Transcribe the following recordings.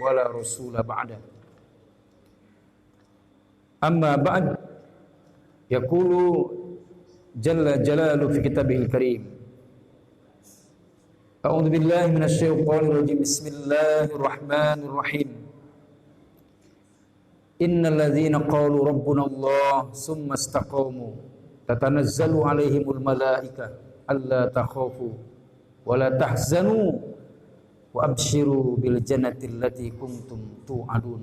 wala rasula ba'da. Amma ba'd, yaqulu jalla jalalu fi kitabihil karim. A'udzu billahi minasy syaithanir rajim. Bismillahirrahmanirrahim. Innal ladzina qalu rabbuna Allah tsumma istaqamu tatanazzalu 'alaihimul malaika alla takhafu wa la tahzanu wa abshiru bil jannati allati kuntum tu'adun.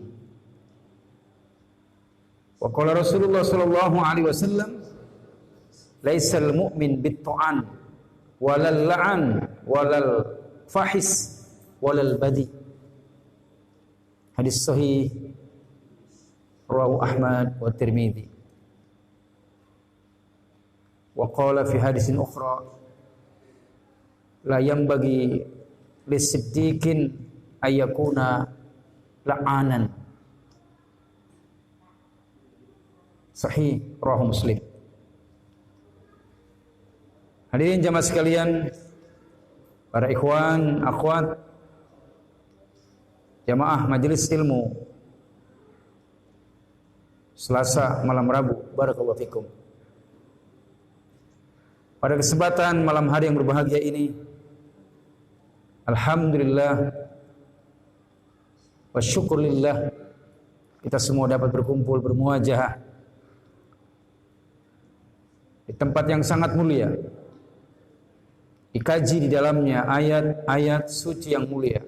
Wa qala Rasulullah sallallahu alaihi wasallam, laisal mu'min bit-ta'an walal la'an walal fahis walal badi. Hadis sahih rawahu Ahmad wa Tirmidzi. Wa qala fi hadisin ukhra, la yanbaghi lisiddiqin ayyakuna la'anan. Sahih rawahu Muslim. Hadirin jamaah sekalian, para ikhwan, akhwat, jamaah majelis ilmu Selasa malam Rabu, barakallahu fikum. Pada kesempatan malam hari yang berbahagia ini, alhamdulillah wa syukurillah, kita semua dapat berkumpul bermuajah di tempat yang sangat mulia, dikaji di dalamnya ayat-ayat suci yang mulia,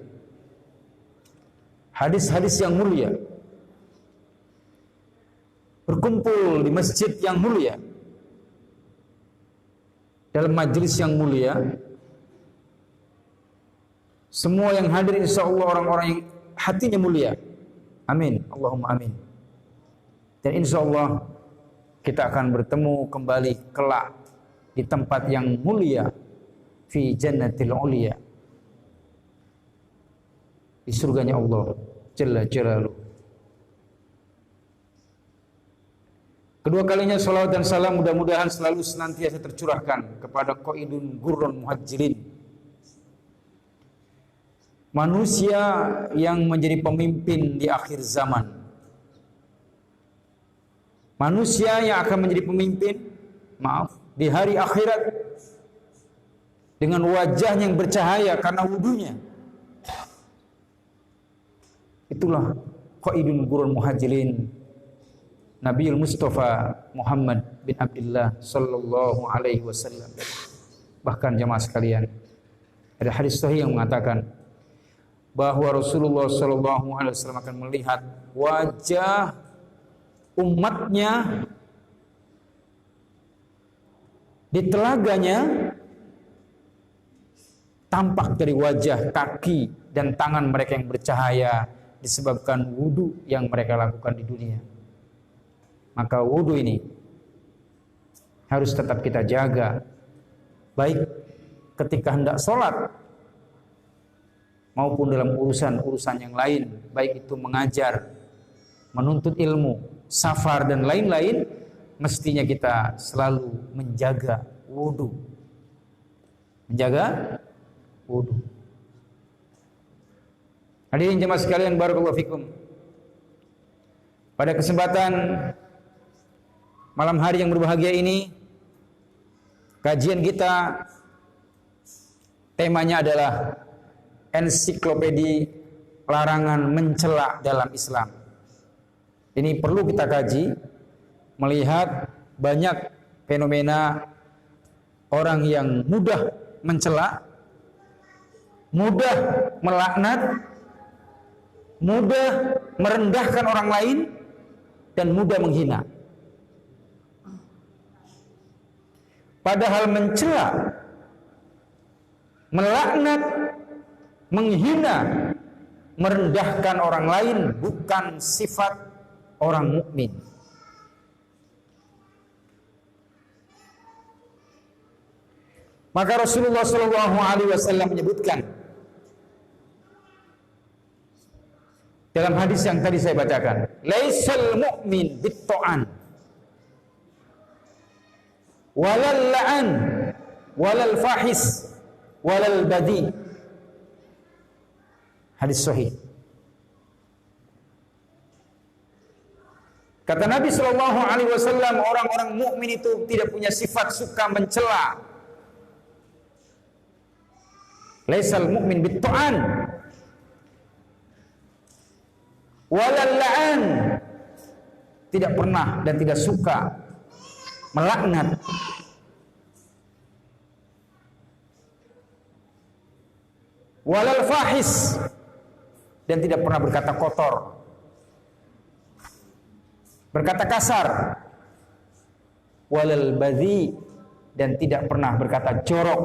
hadis-hadis yang mulia, berkumpul di masjid yang mulia, dalam majelis yang mulia. Semua yang hadir insyaallah orang-orang yang hatinya mulia. Amin, Allahumma amin. Dan insyaallah kita akan bertemu kembali kelak di tempat yang mulia, fi jannatil ulia, di surganya Allah jalla jalaluhu. Kedua kalinya salawat dan salam mudah-mudahan selalu senantiasa tercurahkan kepada qaidun gurrun muhajjirin, manusia yang menjadi pemimpin di akhir zaman, manusia yang akan menjadi pemimpin di hari akhirat dengan wajah yang bercahaya karena wudunya. Itulah qaidun gurrun muhajjirin Nabiul Mustafa Muhammad bin Abdullah sallallahu alaihi wasallam. Bahkan jamaah sekalian, ada hadis sahih yang mengatakan bahwa Rasulullah sallallahu alaihi wasallam akan melihat wajah umatnya di telaganya tampak dari wajah, kaki dan tangan mereka yang bercahaya disebabkan wudu yang mereka lakukan di dunia. Maka wudu ini harus tetap kita jaga, baik ketika hendak sholat maupun dalam urusan-urusan yang lain, baik itu mengajar, menuntut ilmu, safar dan lain-lain. Mestinya kita selalu menjaga wudu, menjaga wudu. Hadirin jemaah sekalian, barakallahu fikum. Pada kesempatan malam hari yang berbahagia ini, kajian kita temanya adalah ensiklopedi larangan mencela dalam Islam. Ini perlu kita kaji, melihat banyak fenomena orang yang mudah mencela, mudah melaknat, mudah merendahkan orang lain, dan mudah menghina. Padahal mencela, melaknat, menghina, merendahkan orang lain bukan sifat orang mukmin. Maka Rasulullah sallallahu alaihi wasallam menyebutkan dalam hadis yang tadi saya bacakan, laisal mu'min bit-ta'an walal la'an walal fahis walal badi. Hadis sahih Kata Nabi Shallallahu Alaihi Wasallam, orang-orang mukmin itu tidak punya sifat suka mencela. Laisal mukmin bit-ta'an walal la'an, tidak pernah dan tidak suka melaknat. Walal fahis, dan tidak pernah berkata kotor, berkata kasar. Walal badhi, dan tidak pernah berkata jorok.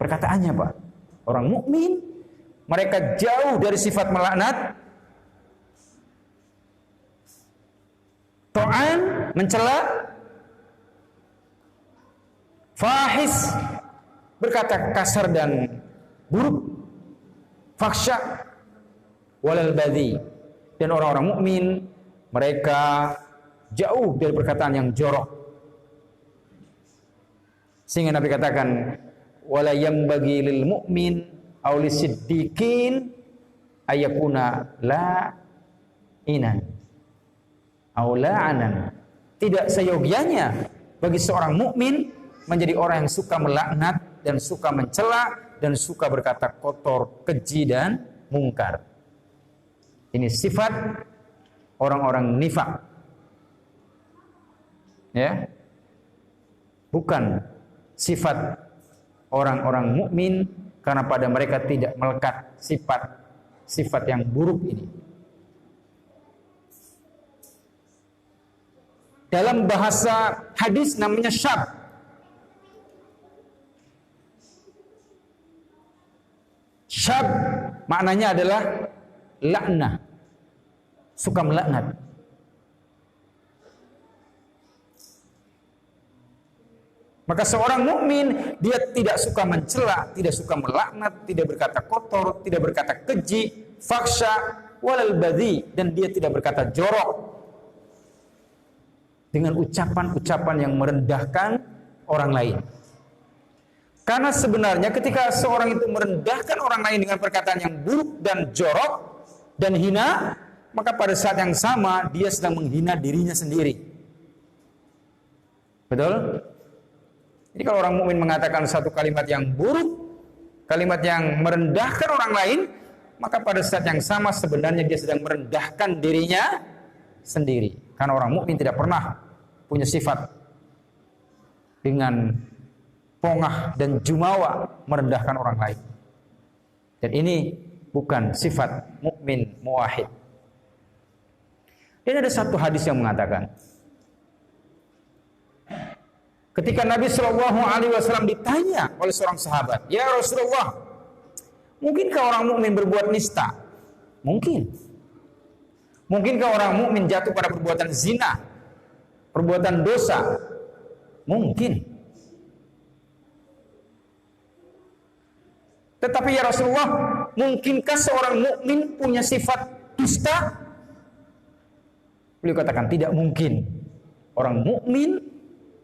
Perkataannya Pak, orang mukmin mereka jauh dari sifat melaknat, ta'an, mencela, fahis, berkata kasar dan buruk, faksha, walal badhi, dan orang-orang mukmin mereka jauh dari perkataan yang jorok. Sehingga Nabi katakan, wala yambagi lil mu'min aw lisiddiqin ayakuna la'inan aw la'anan. Tidak seyogianya bagi seorang mukmin menjadi orang yang suka melaknat dan suka mencela dan suka berkata kotor, keji dan mungkar. Ini sifat orang-orang nifak. Ya. Bukan sifat orang-orang mukmin, karena pada mereka tidak melekat sifat yang buruk ini. Dalam bahasa hadis namanya syab. Syab maknanya adalah laknah, suka melaknat. Maka seorang mukmin dia tidak suka mencela, tidak suka melaknat, tidak berkata kotor, tidak berkata keji, faksha, walal badhi, dan dia tidak berkata jorok dengan ucapan-ucapan yang merendahkan orang lain. Karena sebenarnya ketika seorang itu merendahkan orang lain dengan perkataan yang buruk dan jorok dan hina, maka pada saat yang sama dia sedang menghina dirinya sendiri. Betul? Jadi kalau orang mukmin mengatakan satu kalimat yang buruk, kalimat yang merendahkan orang lain, maka pada saat yang sama sebenarnya dia sedang merendahkan dirinya sendiri. Karena orang mukmin tidak pernah punya sifat dengan pongah dan jumawa merendahkan orang lain. Dan ini bukan sifat mukmin muwahhid. Dan ada satu hadis yang mengatakan, ketika Nabi Shallallahu Alaihi Wasallam ditanya oleh seorang sahabat, ya Rasulullah, mungkinkah orang mukmin berbuat nista? Mungkin. Mungkinkah orang mukmin jatuh pada perbuatan zina, perbuatan dosa? Mungkin. Tetapi ya Rasulullah, mungkinkah seorang mukmin punya sifat dusta? Beliau katakan tidak mungkin. Orang mukmin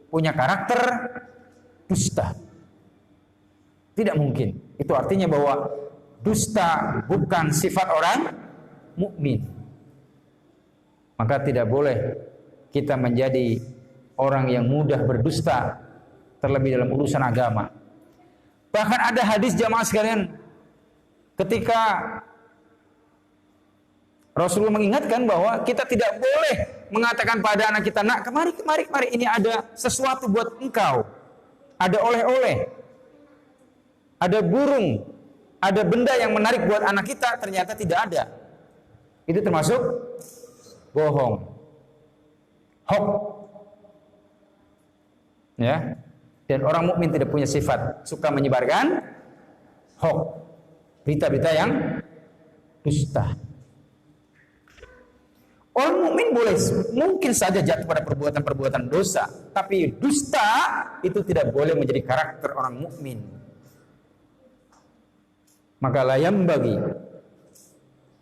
punya karakter dusta. Tidak mungkin. Itu artinya bahwa dusta bukan sifat orang mukmin. Maka tidak boleh kita menjadi orang yang mudah berdusta, terlebih dalam urusan agama. Bahkan ada hadis jamaah sekalian, ketika Rasulullah mengingatkan bahwa kita tidak boleh mengatakan pada anak kita, nak kemari, ini ada sesuatu buat engkau. Ada oleh-oleh, ada burung, ada benda yang menarik buat anak kita, ternyata tidak ada. Itu termasuk bohong, hoax. Ya. Dan orang mukmin tidak punya sifat suka menyebarkan hoax, berita-berita yang dusta. Orang mukmin mungkin saja jatuh pada perbuatan-perbuatan dosa, tapi dusta itu tidak boleh menjadi karakter orang mukmin. Maka layam bagi,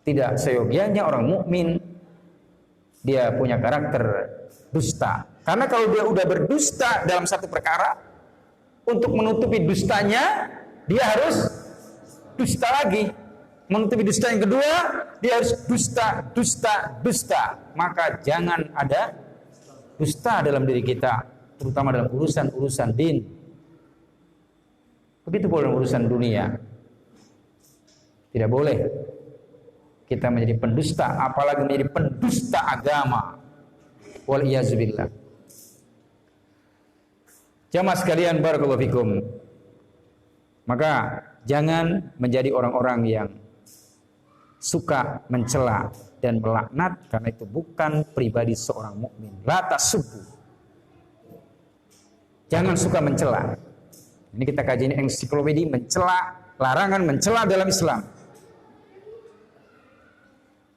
tidak seyogianya orang mukmin dia punya karakter dusta. Karena kalau dia udah berdusta dalam satu perkara, untuk menutupi dustanya dia harus dusta lagi. menutupi dusta yang kedua, dia harus dusta. Maka jangan ada dusta dalam diri kita, terutama dalam urusan din. Begitu pula dalam urusan dunia. Tidak boleh kita menjadi pendusta, apalagi menjadi pendusta agama. Wal iyazubillah. Jamaah sekalian, barakallahu fikum. Maka jangan menjadi orang-orang yang suka mencela dan melaknat, karena itu bukan pribadi seorang mukmin. La tasubbu. Jangan suka mencela. Ini kita kaji ini ensiklopedi mencela, larangan mencela dalam Islam.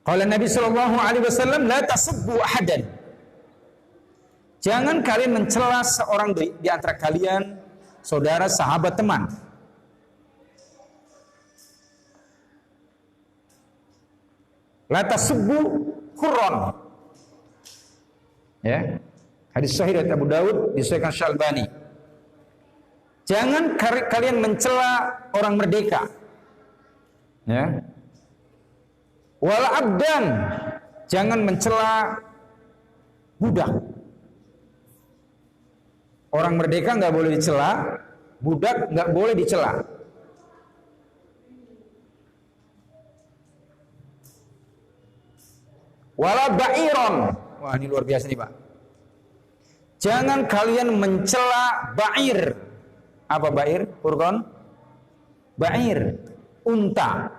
Qala Nabi sallallahu alaihi wasallam, la tasubbu ahadan. Jangan kalian mencela seorang di antara kalian, saudara, sahabat, teman. La tasubbu Qur'an. Ya. Hadis sahih dari Abu Daud, disahihkan Syalbani. Jangan kalian mencela orang merdeka. Ya. Wal abdan. Jangan mencela budak. Orang merdeka enggak boleh dicela, budak enggak boleh dicela. Wala ba'iron. Wah, ini luar biasa nih, Pak. Jangan kalian mencela ba'ir. Apa ba'ir? Furqan? Ba'ir. Unta.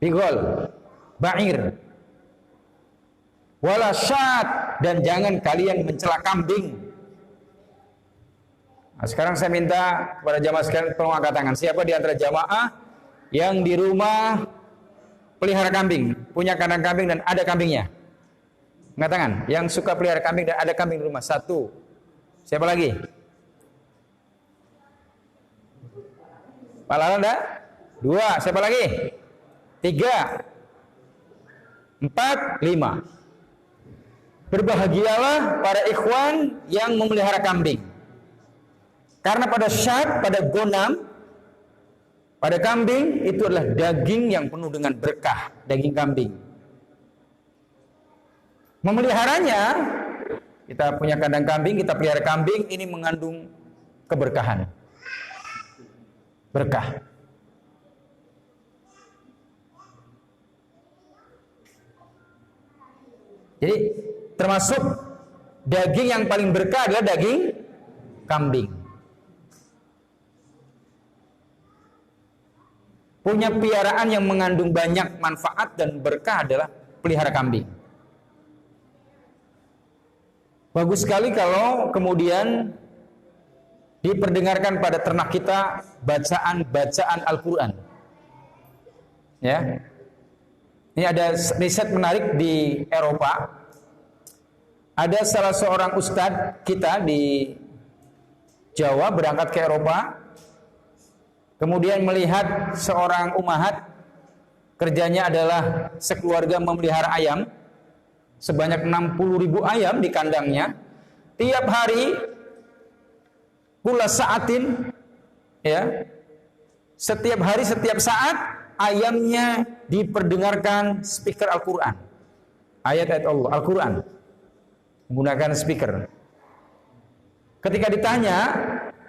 Bigol. Ba'ir. Wala syat. Dan jangan kalian mencela kambing. Nah, sekarang saya minta kepada jamaah sekalian tolong angkat tangan. Siapa di antara jamaah yang di rumah pelihara kambing, punya kandang kambing dan ada kambingnya? Angkat tangan. Yang suka pelihara kambing dan ada kambing di rumah. 1. Siapa lagi? Pak Lala ada? 2. Siapa lagi? 3. 4. 5. Berbahagialah para ikhwan yang memelihara kambing. Karena pada syat, pada gonam, pada kambing itu adalah daging yang penuh dengan berkah, daging kambing. Memeliharanya, kita punya kandang kambing, kita pelihara kambing, ini mengandung keberkahan. Berkah. Jadi termasuk daging yang paling berkah adalah daging kambing. Punya piaraan yang mengandung banyak manfaat dan berkah adalah pelihara kambing. Bagus sekali kalau kemudian diperdengarkan pada ternak kita bacaan-bacaan Al-Quran. Ya, ini ada riset menarik di Eropa. Ada salah seorang ustadz kita di Jawa berangkat ke Eropa, kemudian melihat seorang umahat, kerjanya adalah sekeluarga memelihara ayam, sebanyak 60.000 ayam di kandangnya. Tiap hari, kula saatin, ya, setiap hari, setiap saat, ayamnya diperdengarkan speaker Al-Quran. Ayat-ayat Allah, Al-Quran. Menggunakan speaker. Ketika ditanya,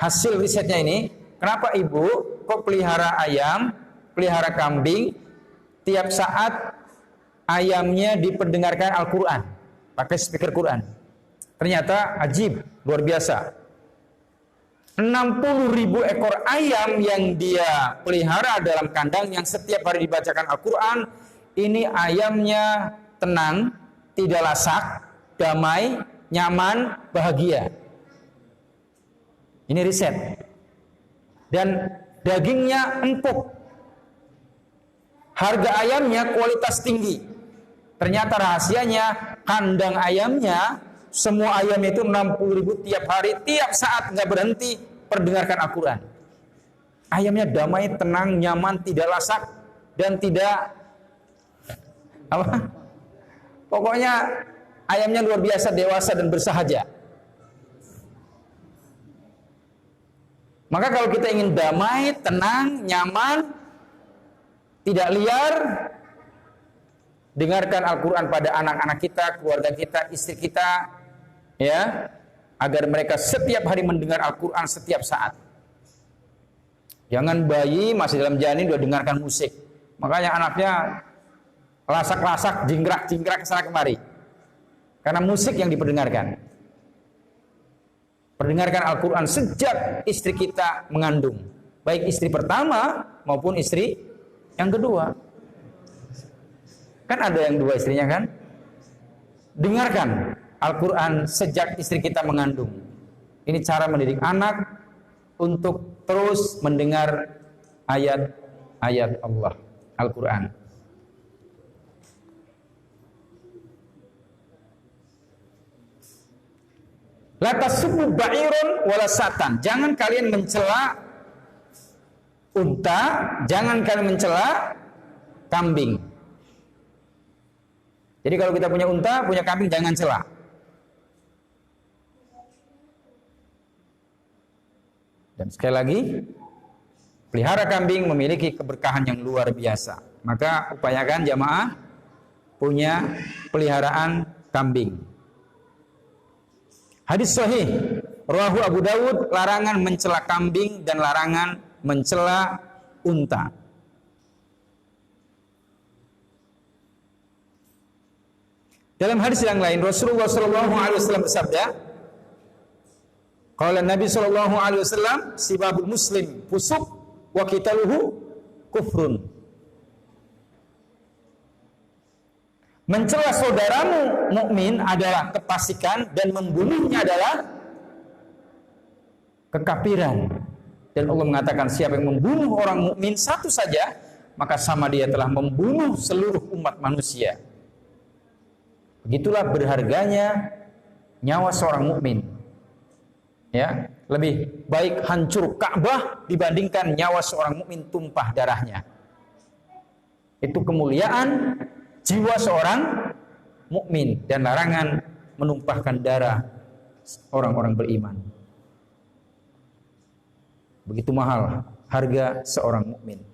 hasil risetnya ini, kenapa ibu kok pelihara ayam, pelihara kambing, tiap saat ayamnya diperdengarkan Al-Quran, pakai speaker Quran? Ternyata ajib, luar biasa. 60.000 ekor ayam yang dia pelihara dalam kandang yang setiap hari dibacakan Al-Quran, ini ayamnya tenang, tidak lasak, damai, nyaman, bahagia. Ini riset. Dan dagingnya empuk. Harga ayamnya kualitas tinggi. Ternyata rahasianya, kandang ayamnya, semua ayam itu 60.000 tiap hari, tiap saat nggak berhenti perdengarkan Al-Quran. Ayamnya damai, tenang, nyaman, tidak lasak, dan tidak apa? Pokoknya ayamnya luar biasa dewasa dan bersahaja. Maka kalau kita ingin damai, tenang, nyaman, tidak liar. Dengarkan Al-Quran pada anak-anak kita, keluarga kita, istri kita, ya, agar mereka setiap hari mendengar Al-Quran setiap saat. Jangan bayi masih dalam janin udah dengarkan musik. Makanya anaknya lasak-lasak, jingkrak-jingkrak kesana kemari. Karena musik yang diperdengarkan. Perdengarkan Al-Quran sejak istri kita mengandung. Baik istri pertama maupun istri yang kedua. Kan ada yang dua istrinya kan? Dengarkan Al-Quran sejak istri kita mengandung. Ini cara mendidik anak untuk terus mendengar ayat-ayat Allah, Al-Quran. La tasubbu ba'irun wala satan. Jangan kalian mencela unta, jangan kalian mencela kambing. Jadi kalau kita punya unta, punya kambing, jangan cela. Dan sekali lagi, pelihara kambing memiliki keberkahan yang luar biasa. Maka upayakan jamaah punya peliharaan kambing. Hadis sahih, rawahu Abu Dawud, larangan mencela kambing dan larangan mencela unta. Dalam hadis yang lain, Rasulullah SAW bersabda, qala Nabi SAW, sibabul muslim fusuq wa qitaluhu kufrun. Mencela saudaramu mukmin adalah kefasikan dan membunuhnya adalah kekafiran. Dan Allah mengatakan siapa yang membunuh orang mukmin satu saja, maka sama dia telah membunuh seluruh umat manusia. Begitulah berharganya nyawa seorang mukmin. Ya, lebih baik hancur Ka'bah dibandingkan nyawa seorang mukmin tumpah darahnya. Itu kemuliaan jiwa seorang mukmin dan larangan menumpahkan darah orang-orang beriman. Begitu mahal harga seorang mukmin.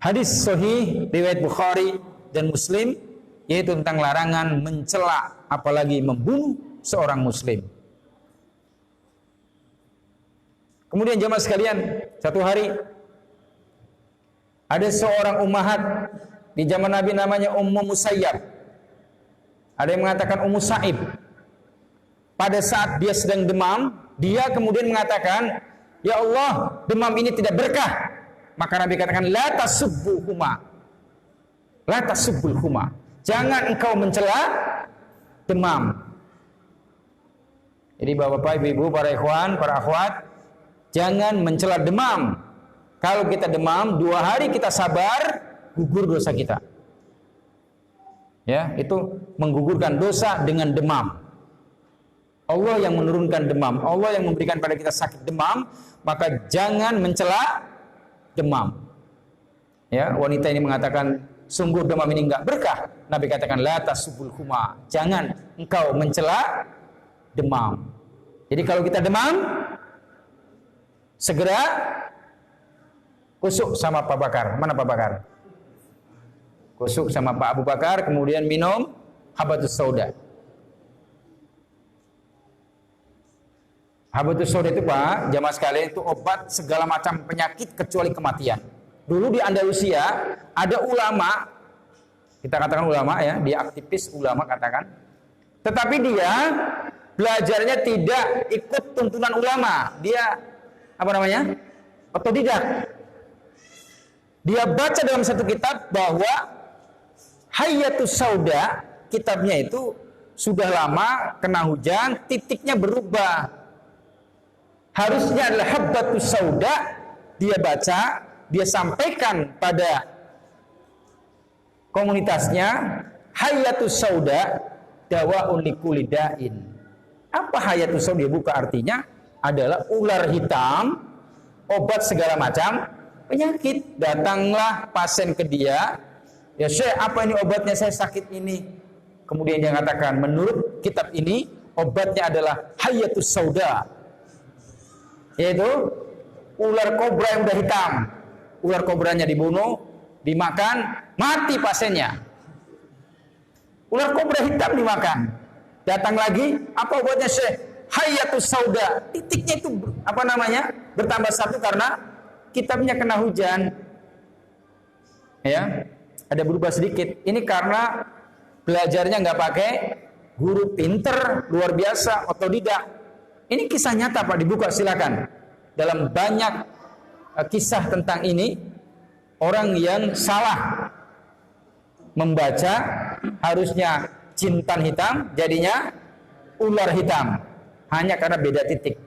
Hadis sahih riwayat Bukhari dan Muslim, yaitu tentang larangan mencela apalagi membunuh seorang muslim. Kemudian jemaah sekalian, satu hari ada seorang ummahat di zaman Nabi namanya Ummu Musayyab. Ada yang mengatakan Ummu Sa'ib. Pada saat dia sedang demam, dia kemudian mengatakan, "Ya Allah, demam ini tidak berkah." Maka Nabi katakan, "La tasubbuhuma." La tasubbuhuma. Jangan engkau mencela demam. Jadi bapak-bapak, ibu-ibu, para ikhwan, para akhwat, jangan mencela demam. Kalau kita demam, 2 hari kita sabar, gugur dosa kita. Ya, itu menggugurkan dosa dengan demam. Allah yang menurunkan demam, Allah yang memberikan pada kita sakit demam, maka jangan mencela demam. Ya, wanita ini mengatakan, sungguh demam ini enggak berkah. Nabi katakan, la tasubul huma. Jangan engkau mencela demam. Jadi kalau kita demam, segera kusuk sama Pak Bakar. Mana Pak Bakar? Kusuk sama Pak Abu Bakar, kemudian minum habatus sauda. Habatus sauda itu Pak, jamaah sekalian, itu obat segala macam penyakit kecuali kematian. Dulu di Andalusia ada ulama, kita katakan ulama ya, dia aktivis ulama katakan, tetapi dia belajarnya tidak ikut tuntunan ulama, dia apa namanya? Otodidak. Dia baca dalam satu kitab bahwa Hayatus Sauda, kitabnya itu sudah lama kena hujan, titiknya berubah. Harusnya adalah Habbatus Sauda, dia baca, dia sampaikan pada komunitasnya, Hayatus Sauda dawaun likulli da'in. Apa Hayatus Sauda? Dia buka artinya adalah ular hitam, obat segala macam penyakit. Datanglah pasien ke dia, ya Syekh, apa ini obatnya, saya sakit ini. Kemudian dia mengatakan, menurut kitab ini obatnya adalah Hayatus Sauda, yaitu ular kobra yang udah hitam. Ular kobranya dibunuh, dimakan, mati pasiennya. Ular kobra hitam dimakan. Datang lagi, apa obatnya Syekh? Hayatus sauda. Titiknya itu bertambah satu karena kitabnya kena hujan. Ya, ada berubah sedikit. Ini karena belajarnya nggak pakai guru pinter, luar biasa, otodidak. Ini kisah nyata Pak, dibuka silakan. Dalam banyak kisah tentang ini, orang yang salah membaca harusnya jintan hitam, jadinya ular hitam, hanya karena beda titik.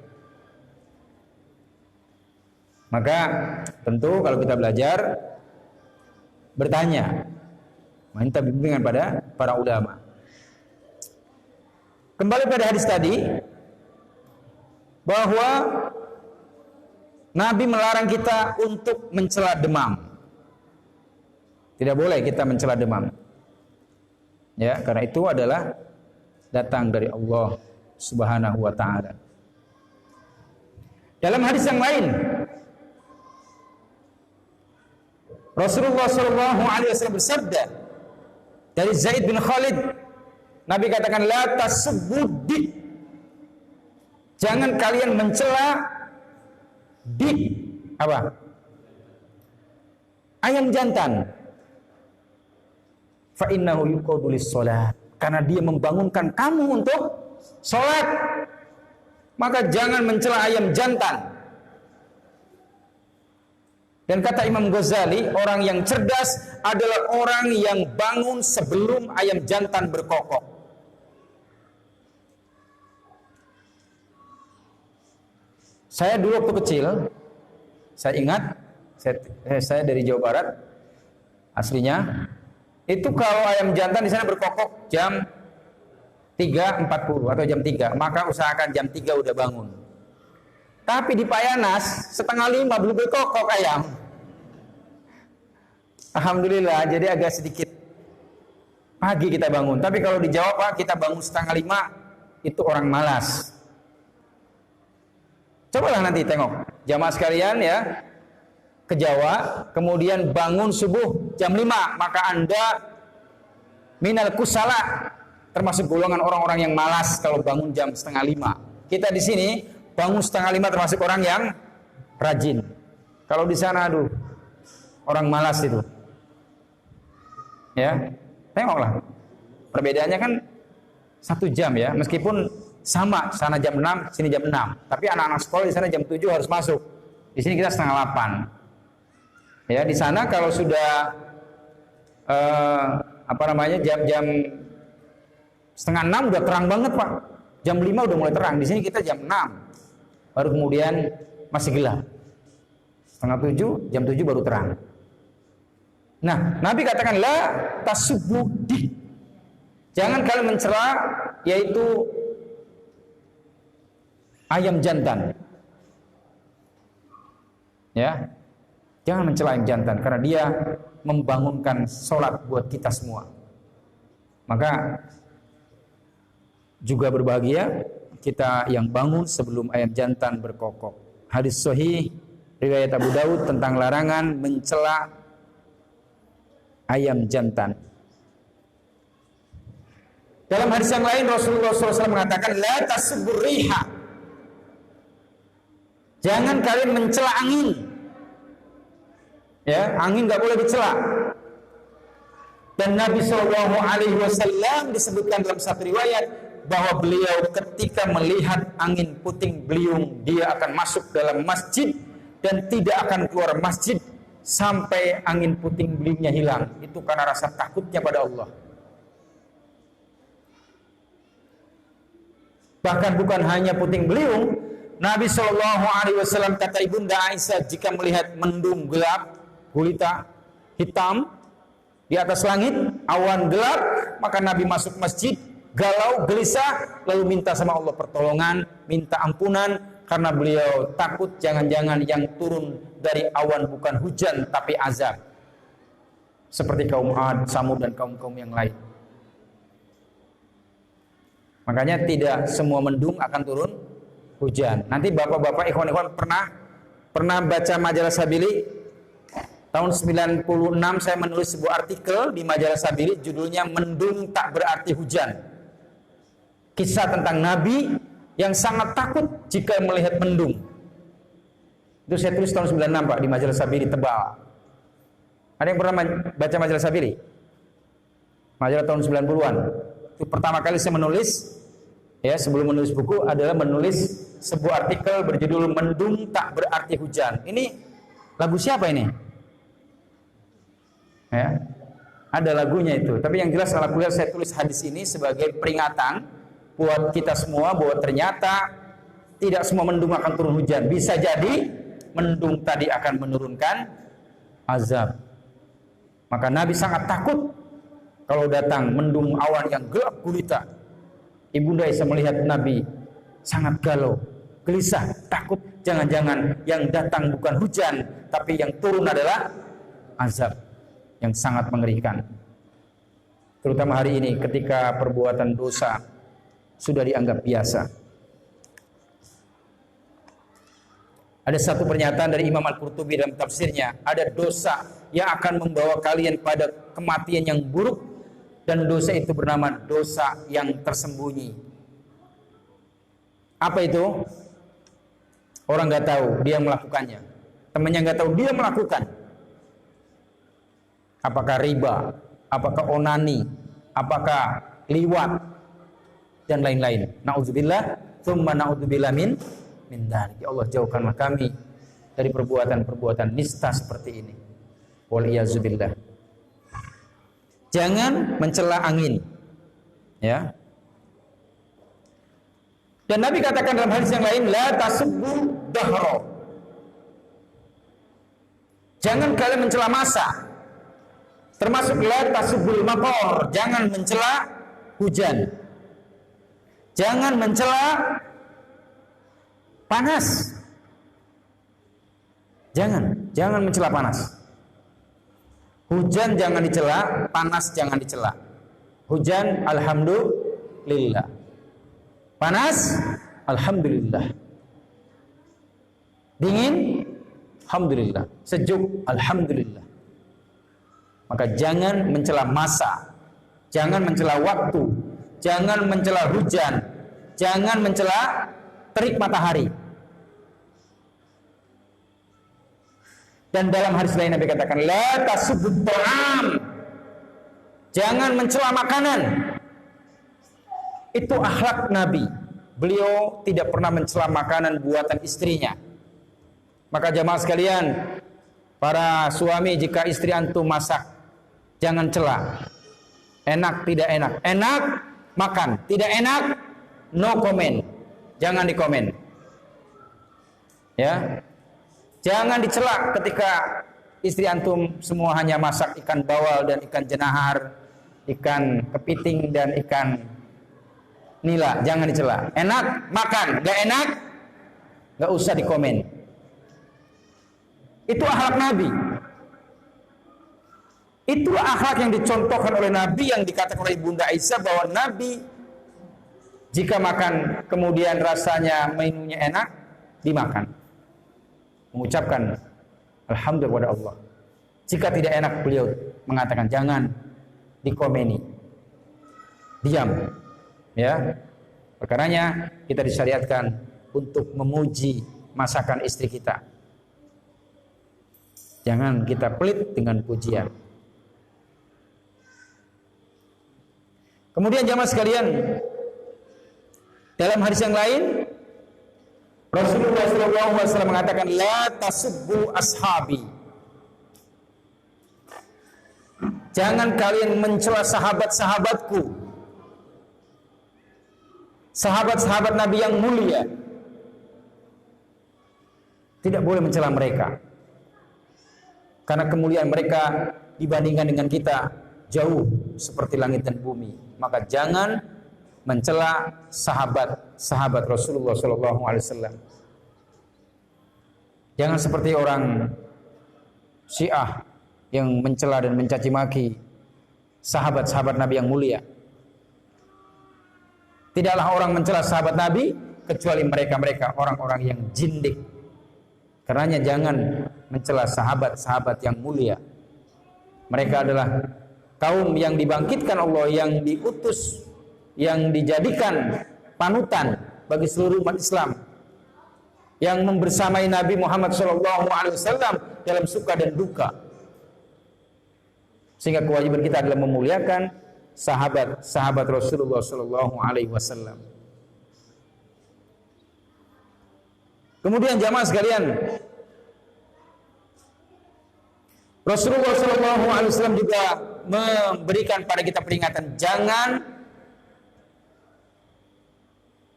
Maka tentu kalau kita belajar, bertanya, minta bimbingan pada para ulama. Kembali pada hadis tadi, bahwa Nabi melarang kita untuk mencela demam. Tidak boleh kita mencela demam. Ya, karena itu adalah datang dari Allah Subhanahu wa taala. Dalam hadis yang lain, Rasulullah sallallahu alaihi wasallam bersabda dari Zaid bin Khalid, Nabi katakan la tasubudi. Jangan kalian mencela apa? Ayam jantan. Fa innahu yuqadu lis-shalah. Karena dia membangunkan kamu untuk salat. Maka jangan mencela ayam jantan. Dan kata Imam Ghazali, orang yang cerdas adalah orang yang bangun sebelum ayam jantan berkokok. Saya dulu waktu kecil, saya ingat, saya dari Jawa Barat, aslinya, itu kalau ayam jantan di sana berkokok jam 3.40 atau jam 3, maka usahakan jam 3 udah bangun. Tapi di Payanas, 4:30 belum berkokok ayam. Alhamdulillah, jadi agak sedikit pagi kita bangun. Tapi kalau di Jawa Pak, kita bangun 4:30, itu orang malas. Cobalah nanti tengok, jamaah sekalian ya, ke Jawa, kemudian bangun subuh jam 5, maka Anda minal kusala, termasuk golongan orang-orang yang malas kalau bangun jam 4:30. Kita di sini bangun 4:30 termasuk orang yang rajin. Kalau di sana, aduh, orang malas itu. Ya, tengoklah. Perbedaannya kan 1 jam ya, meskipun sama, sana jam 6, sini jam 6. Tapi anak-anak sekolah di sana jam 7 harus masuk. Di sini kita 7:30. Ya, di sana kalau sudah jam 5:30 udah terang banget, Pak. Jam 5 udah mulai terang. Di sini kita jam 6. Baru kemudian masih gelap. 6:30, jam 7 baru terang. Nah, Nabi katakan la tasubudi. Jangan kalian mencela yaitu ayam jantan. Ya. Jangan mencela ayam jantan karena dia membangunkan sholat buat kita semua. Maka juga berbahagia kita yang bangun sebelum ayam jantan berkokok. Hadis sahih riwayat Abu Daud tentang larangan mencela ayam jantan. Dalam hadis yang lain Rasulullah SAW mengatakan la tasubur riha. Jangan kalian mencela angin. Ya, angin nggak boleh dicela. Dan Nabi SAW disebutkan dalam satu riwayat bahwa beliau ketika melihat angin puting beliung, dia akan masuk dalam masjid dan tidak akan keluar masjid sampai angin puting beliungnya hilang. Itu karena rasa takutnya pada Allah. Bahkan bukan hanya puting beliung, Nabi SAW kata Ibunda Aisyah, jika melihat mendung gelap, gulita hitam di atas langit, awan gelap, maka Nabi masuk masjid, galau, gelisah, lalu minta sama Allah pertolongan, minta ampunan, karena beliau takut jangan-jangan yang turun dari awan bukan hujan tapi azab, seperti kaum Ad, Samud dan kaum-kaum yang lain. Makanya tidak semua mendung akan turun hujan. Nanti bapak-bapak ikhwan-ikhwan pernah baca majalah Sabili Tahun 96 saya menulis sebuah artikel di majalah Sabili, judulnya Mendung Tak Berarti Hujan. Kisah tentang Nabi yang sangat takut jika melihat mendung. Itu saya tulis tahun 96 Pak, di majalah Sabili, tebal. Ada yang pernah baca majalah Sabili? Majalah tahun 90-an. Itu pertama kali saya menulis, ya sebelum menulis buku, adalah menulis sebuah artikel berjudul Mendung Tak Berarti Hujan. Ini lagu siapa ini? Ya, ada lagunya itu. Tapi yang jelas alhamdulillah saya tulis hadis ini sebagai peringatan buat kita semua bahwa ternyata tidak semua mendung akan turun hujan. Bisa jadi mendung tadi akan menurunkan azab. Maka Nabi sangat takut kalau datang mendung awan yang gelap gulita. Ibunda Aisyah melihat Nabi sangat galau, gelisah, takut jangan-jangan yang datang bukan hujan, tapi yang turun adalah azab yang sangat mengerikan. Terutama hari ini ketika perbuatan dosa sudah dianggap biasa. Ada satu pernyataan dari Imam Al-Qurtubi dalam tafsirnya, ada dosa yang akan membawa kalian pada kematian yang buruk, dan dosa itu bernama dosa yang tersembunyi. Apa itu? Orang nggak tahu, dia melakukannya. Temannya nggak tahu, dia melakukan. Apakah riba, apakah onani, apakah liwat, dan lain-lain. Na'udzubillah, tsumma na'udzubillah min dzalik. Ya Allah, jauhkanlah kami dari perbuatan-perbuatan nista seperti ini. Waliyazubillah. Jangan mencela angin. Ya. Dan Nabi katakan dalam hadis yang lain, la tasubbu dahra. Jangan kalian mencela masa. Termasuk la tasubbul maqar, jangan mencela hujan. Jangan mencela panas. Jangan mencela panas. Hujan jangan dicela, panas jangan dicela. Hujan alhamdulillah. Panas alhamdulillah. Dingin alhamdulillah. Sejuk alhamdulillah. Maka jangan mencela masa, jangan mencela waktu, jangan mencela hujan, jangan mencela terik matahari. Dan dalam hadis lain Nabi katakan, la tasubbut ta'am. Jangan mencela makanan. Itu akhlak Nabi. Beliau tidak pernah mencela makanan buatan istrinya. Maka jamaah sekalian, para suami, jika istri antum masak, jangan cela. Enak tidak enak. Enak makan, tidak enak no comment. Jangan dikomen. Ya. Jangan dicela ketika istri antum semua hanya masak ikan bawal dan ikan jenahar, ikan kepiting dan ikan nila. Jangan dicela. Enak makan, gak enak gak usah dikomen. Itu akhlak Nabi. Itu akhlak yang dicontohkan oleh Nabi, yang dikatakan oleh Bunda Aisyah bahwa Nabi jika makan kemudian rasanya menunya enak, dimakan. Mengucapkan alhamdulillah kepada Allah. Jika tidak enak, beliau mengatakan jangan dikomeni. Diam. Ya. Perkaranya kita disyariatkan untuk memuji masakan istri kita. Jangan kita pelit dengan pujian. Kemudian jamaah sekalian, dalam hadis yang lain Rasulullah SAW mengatakan, la tasubbu ashabi. Jangan kalian mencela sahabat-sahabatku. Sahabat-sahabat Nabi yang mulia. Tidak boleh mencela mereka. Karena kemuliaan mereka dibandingkan dengan kita jauh seperti langit dan bumi. Maka jangan mencela sahabat Rasulullah SAW. Jangan seperti orang Syiah yang mencela dan mencaci maki sahabat-sahabat Nabi yang mulia. Tidaklah orang mencela sahabat Nabi kecuali mereka-mereka orang-orang yang jindik, Karenanya jangan mencela sahabat-sahabat yang mulia. Mereka adalah kaum yang dibangkitkan Allah, yang diutus, yang dijadikan panutan bagi seluruh umat Islam, yang membersamai Nabi Muhammad SAW dalam suka dan duka. Sehingga kewajiban kita adalah memuliakan sahabat Rasulullah SAW. Kemudian jamaah sekalian, Rasulullah SAW juga memberikan pada kita peringatan, jangan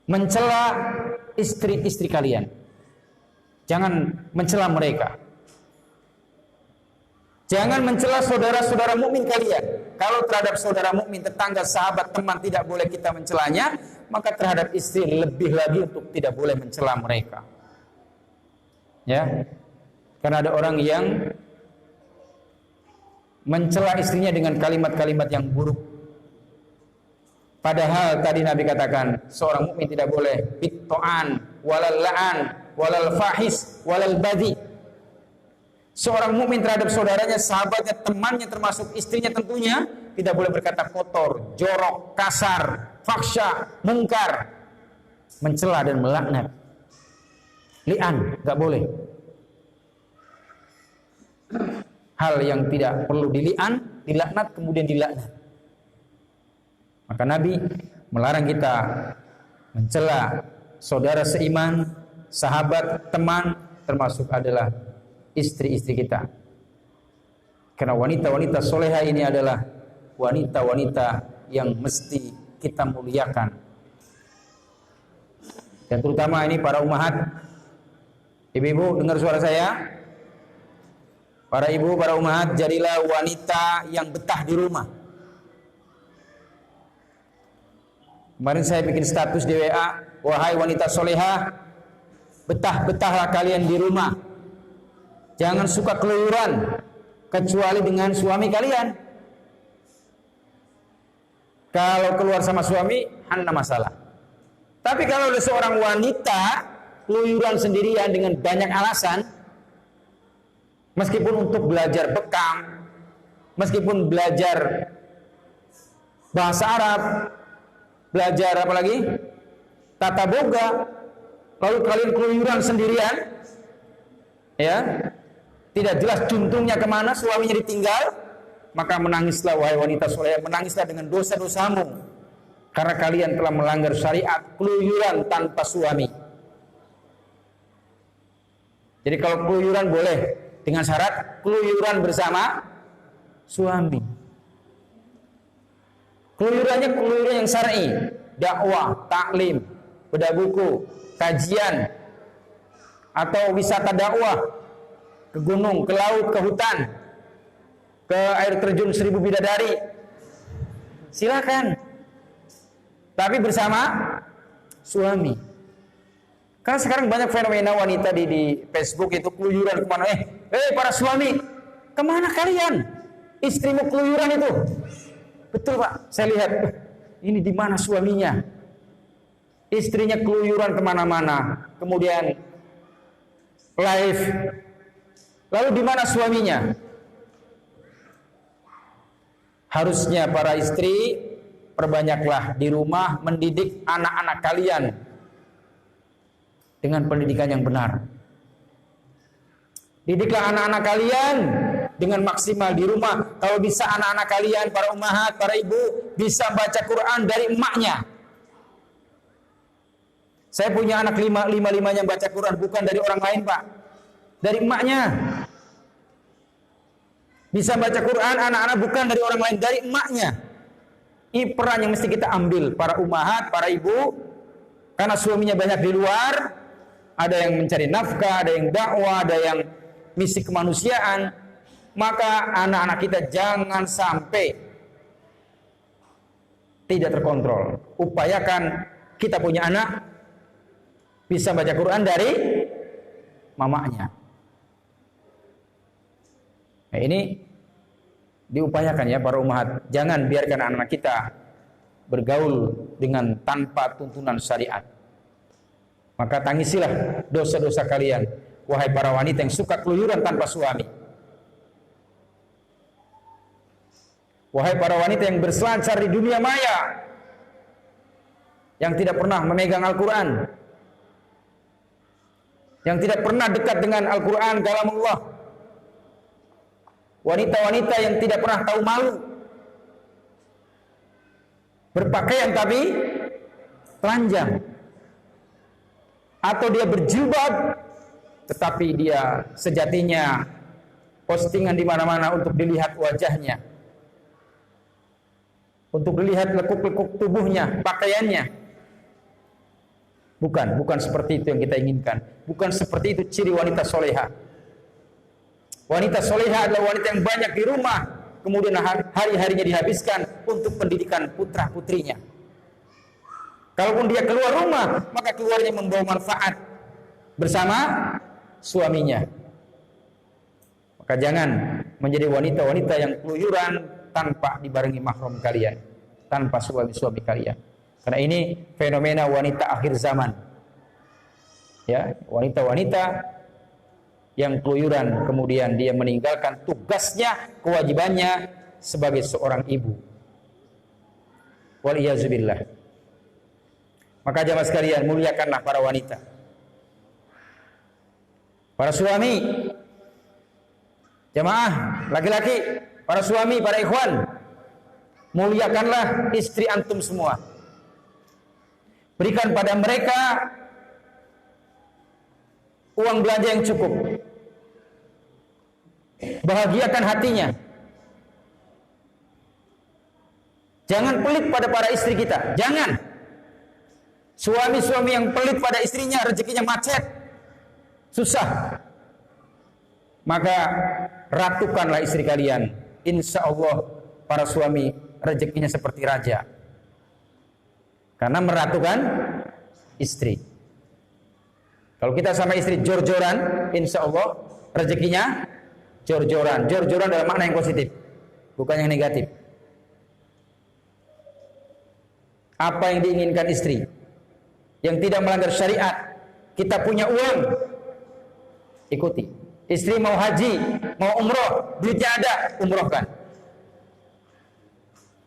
mencela istri-istri kalian. Jangan mencela mereka. Jangan mencela saudara-saudara mukmin kalian. Kalau terhadap saudara mukmin, tetangga, sahabat, teman tidak boleh kita mencelanya, maka terhadap istri lebih lagi untuk tidak boleh mencela mereka. Ya. Karena ada orang yang mencela istrinya dengan kalimat-kalimat yang buruk. Padahal tadi Nabi katakan seorang mukmin tidak boleh bitto'an, walal la'an, walal fahis, walal badi. Seorang mukmin terhadap saudaranya, sahabatnya, temannya, termasuk istrinya tentunya tidak boleh berkata kotor, jorok, kasar, faksha, mungkar, mencela dan melaknat. Li'an, enggak boleh. Hal yang tidak perlu dili'an, dilaknat, kemudian dilaknat. Maka Nabi melarang kita mencela saudara seiman, sahabat, teman, termasuk adalah istri-istri kita. Karena wanita-wanita soleha ini adalah wanita-wanita yang mesti kita muliakan. Dan terutama ini para ummahat, ibu-ibu dengar suara saya. Para ibu, para ummahat, jadilah wanita yang betah di rumah. Kemarin saya bikin status di WA, wahai wanita soleha, betah-betahlah kalian di rumah. Jangan suka keluyuran, kecuali dengan suami kalian. Kalau keluar sama suami, hanya masalah. Tapi kalau ada seorang wanita keluyuran sendirian dengan banyak alasan, meskipun untuk belajar bekam, meskipun belajar bahasa Arab, belajar apa lagi? Tata boga, lalu kalian keluyuran sendirian, ya, tidak jelas juntungnya kemana, suaminya ditinggal, maka menangislah wahai wanita soleh, menangislah dengan dosa-dosamu, karena kalian telah melanggar syariat keluyuran tanpa suami. Jadi kalau keluyuran boleh, dengan syarat keluyuran bersama suami. Keluyurannya keluyuran yang syar'i, dakwah, taklim, bedah buku, kajian, atau wisata dakwah ke gunung, ke laut, ke hutan, ke air terjun 1000 bidadari. Silakan. Tapi bersama suami. Karena sekarang banyak fenomena wanita di Facebook itu keluyuran kemana. Para suami, kemana kalian? Istrimu keluyuran itu. Betul Pak, saya lihat. Ini di mana suaminya? Istrinya keluyuran kemana-mana. Kemudian live. Lalu di mana suaminya? Harusnya para istri, perbanyaklah di rumah mendidik anak-anak kalian dengan pendidikan yang benar. Didiklah anak-anak kalian dengan maksimal di rumah. Kalau bisa anak-anak kalian, para ummahat, para ibu, bisa baca Quran dari emaknya. Saya punya anak lima-limanya baca Quran, bukan dari orang lain Pak, dari emaknya. Bisa baca Quran anak-anak bukan dari orang lain, dari emaknya. Ini peran yang mesti kita ambil, para ummahat, para ibu, karena suaminya banyak di luar. Ada yang mencari nafkah, ada yang dakwah, ada yang misi kemanusiaan. Maka anak-anak kita jangan sampai tidak terkontrol. Upayakan kita punya anak bisa baca Quran dari mamanya. Nah, ini diupayakan ya para ummahat. Jangan biarkan anak-anak kita bergaul dengan tanpa tuntunan syariat. Maka tangisilah dosa-dosa kalian. wahai para wanita yang suka keluyuran tanpa suami. Wahai para wanita yang berselancar di dunia maya, yang tidak pernah memegang Al-Quran, yang tidak pernah dekat dengan Al-Quran, kalamullah. Wanita-wanita yang tidak pernah tahu malu, berpakaian tapi telanjang, atau dia berjilbab tetapi dia sejatinya postingan di mana-mana untuk dilihat wajahnya, untuk dilihat lekuk-lekuk tubuhnya, pakaiannya. Bukan seperti itu yang kita inginkan. Bukan seperti itu ciri wanita soleha. Wanita soleha adalah wanita yang banyak di rumah, kemudian hari-harinya dihabiskan untuk pendidikan putra-putrinya. Kalaupun dia keluar rumah, maka keluarnya membawa manfaat bersama suaminya. Maka jangan menjadi wanita-wanita yang keluyuran tanpa dibarengi mahram kalian, tanpa suami-suami kalian. Karena ini fenomena wanita akhir zaman. Ya, wanita-wanita yang keluyuran kemudian dia meninggalkan tugasnya, kewajibannya sebagai seorang ibu. Waliyazubillah. Maka jamaah sekalian, muliakanlah para wanita. Para suami, jamaah laki-laki, para suami, para ikhwan, muliakanlah istri antum semua. Berikan pada mereka uang belanja yang cukup. Bahagiakan hatinya. Jangan pelit pada para istri kita. Jangan. Suami-suami yang pelit pada istrinya, rezekinya macet, susah. Maka ratukanlah istri kalian. Insya Allah para suami rezekinya seperti raja. Karena meratukan istri. Kalau kita sama istri jor-joran, insya Allah rezekinya jor-joran. Jor-joran dalam makna yang positif, bukan yang negatif. Apa yang diinginkan istri yang tidak melanggar syariat, kita punya uang, ikuti. Istri mau haji, mau umroh, duitnya ada, umrohkan.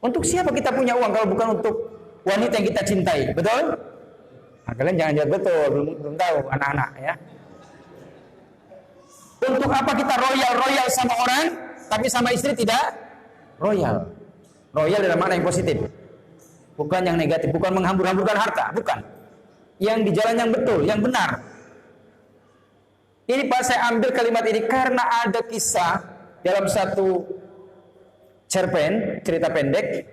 Untuk siapa kita punya uang kalau bukan untuk wanita yang kita cintai, betul? Nah, kalian jangan jawab betul, belum tahu anak-anak ya. Untuk apa kita royal sama orang, tapi sama istri tidak royal? Royal dalam makna yang positif, bukan yang negatif, bukan menghambur-hamburkan harta, bukan. Yang di jalan yang betul, yang benar. Ini Pak, saya ambil kalimat ini karena ada kisah dalam satu cerpen, cerita pendek,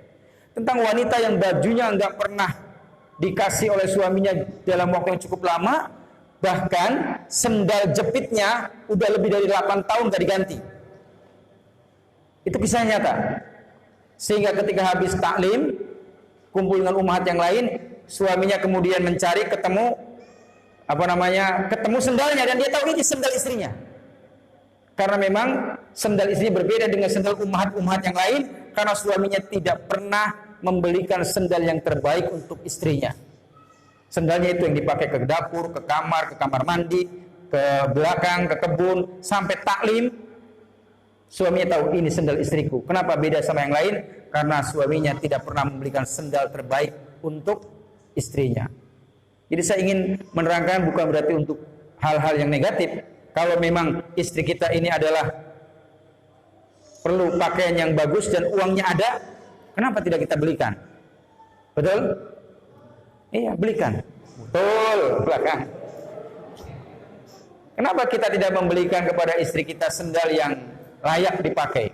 tentang wanita yang bajunya enggak pernah dikasih oleh suaminya dalam waktu yang cukup lama, bahkan sendal jepitnya udah lebih dari 8 tahun gak diganti. Itu kisah nyata. Sehingga ketika habis taklim, kumpul dengan ummahat yang lain, suaminya kemudian mencari, ketemu sendalnya, dan dia tahu ini sendal istrinya. Karena memang sendal istrinya berbeda dengan sendal ummahat-ummahat yang lain, karena suaminya tidak pernah membelikan sendal yang terbaik untuk istrinya. Sendalnya itu yang dipakai ke dapur, ke kamar mandi, ke belakang, ke kebun, sampai taklim. Suaminya tahu ini sendal istriku. Kenapa beda sama yang lain? Karena suaminya tidak pernah membelikan sendal terbaik untuk istrinya. Jadi saya ingin menerangkan bukan berarti untuk hal-hal yang negatif. Kalau memang istri kita ini adalah perlu pakaian yang bagus dan uangnya ada, kenapa tidak kita belikan? Betul? Iya, belikan. Betul, belakang. Kenapa kita tidak membelikan kepada istri kita sendal yang layak dipakai?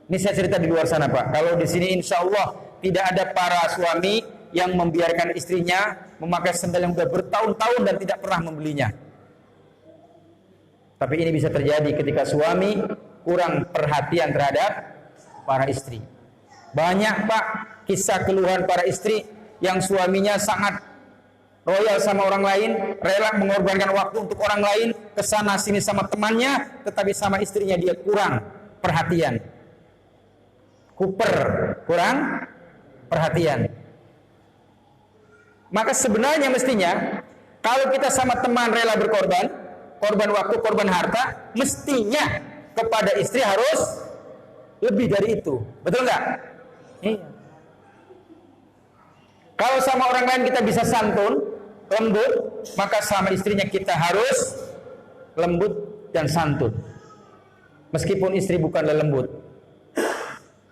Ini saya cerita di luar sana, Pak. Kalau di sini insya Allah tidak ada para suami yang membiarkan istrinya memakai sendal yang sudah bertahun-tahun dan tidak pernah membelinya. Tapi ini bisa terjadi ketika suami kurang perhatian terhadap para istri. Banyak, Pak, kisah keluhan para istri yang suaminya sangat royal sama orang lain, rela mengorbankan waktu untuk orang lain, kesana sini sama temannya, tetapi sama istrinya dia kurang perhatian. Kurang perhatian. Maka sebenarnya mestinya kalau kita sama teman rela berkorban, korban waktu, korban harta, mestinya kepada istri harus lebih dari itu. Betul nggak? Iya. Kalau sama orang lain kita bisa santun, lembut, maka sama istrinya kita harus lembut dan santun. Meskipun istri bukanlah lembut,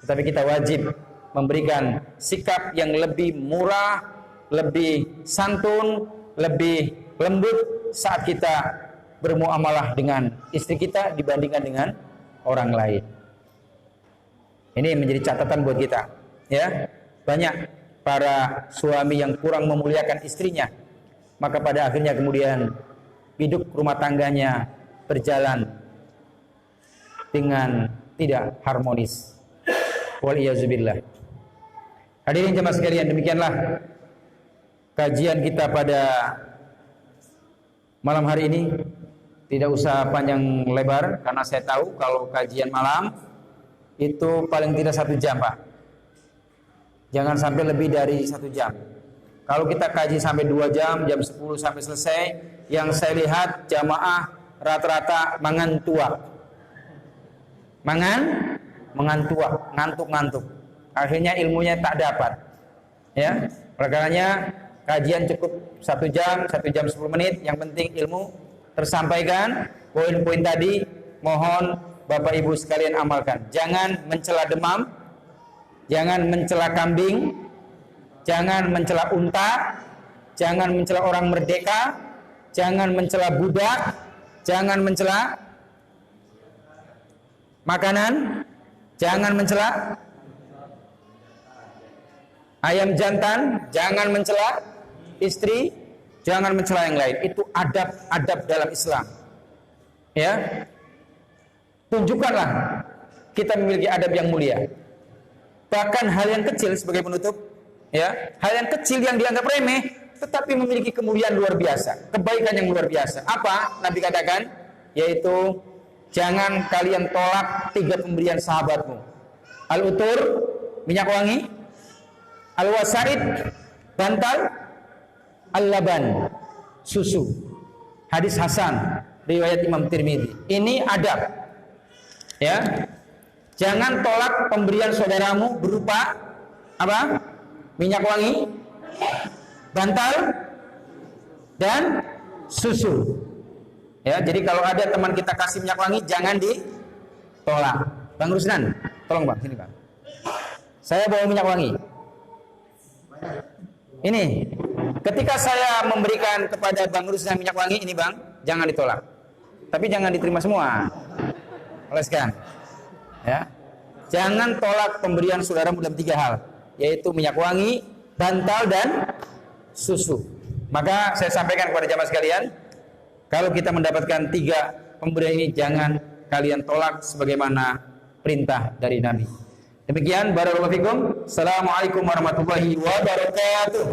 tetapi kita wajib memberikan sikap yang lebih murah, lebih santun, lebih lembut saat kita bermuamalah dengan istri kita dibandingkan dengan orang lain. Ini menjadi catatan buat kita, ya. Banyak para suami yang kurang memuliakan istrinya, maka pada akhirnya kemudian hidup rumah tangganya berjalan dengan tidak harmonis. Waliyazubillah. Hadirin jemaah sekalian, demikianlah kajian kita pada malam hari ini. Tidak usah panjang lebar, karena saya tahu kalau kajian malam itu paling tidak 1 jam, Pak. Jangan sampai lebih dari 1 jam. Kalau kita kaji sampai 2 jam, jam 10 sampai selesai, yang saya lihat jamaah rata-rata mangantua. Mengantuk, ngantuk. Akhirnya ilmunya tak dapat. Ya, perkaranya kajian cukup 1 jam, 1 jam 10 menit. Yang penting ilmu tersampaikan. Poin-poin tadi mohon Bapak Ibu sekalian amalkan. Jangan mencela demam, jangan mencela kambing, jangan mencela unta, jangan mencela orang merdeka, jangan mencela budak, jangan mencela makanan, jangan mencela ayam jantan, jangan mencela istri, jangan mencela yang lain. Itu adab-adab dalam Islam. Ya. Tunjukkanlah kita memiliki adab yang mulia. Bahkan hal yang kecil sebagai penutup, ya, hal yang kecil yang dianggap remeh tetapi memiliki kemuliaan luar biasa, kebaikan yang luar biasa. Apa Nabi katakan? Yaitu jangan kalian tolak 3 pemberian sahabatmu. Al-utur, minyak wangi, al-wasaid, bantal, al-laban, susu. Hadis hasan riwayat Imam Tirmidzi. Ini adab. Ya. Jangan tolak pemberian saudaramu berupa apa? Minyak wangi, bantal, dan susu. Ya, jadi kalau ada teman kita kasih minyak wangi, jangan ditolak. Bang Rusnan, tolong Bang, sini Bang. Saya bawa minyak wangi. Ini, ketika saya memberikan kepada Bang Rusnan minyak wangi, ini Bang, jangan ditolak. Tapi jangan diterima semua. Oleskan. Ya. Jangan tolak pemberian saudaramu dalam 3 hal, yaitu minyak wangi, bantal, dan susu. Maka saya sampaikan kepada jamaah sekalian, kalau kita mendapatkan 3 pemberian ini, jangan kalian tolak sebagaimana perintah dari Nabi. Demikian, barakallahu fikum. Assalamualaikum warahmatullahi wabarakatuh.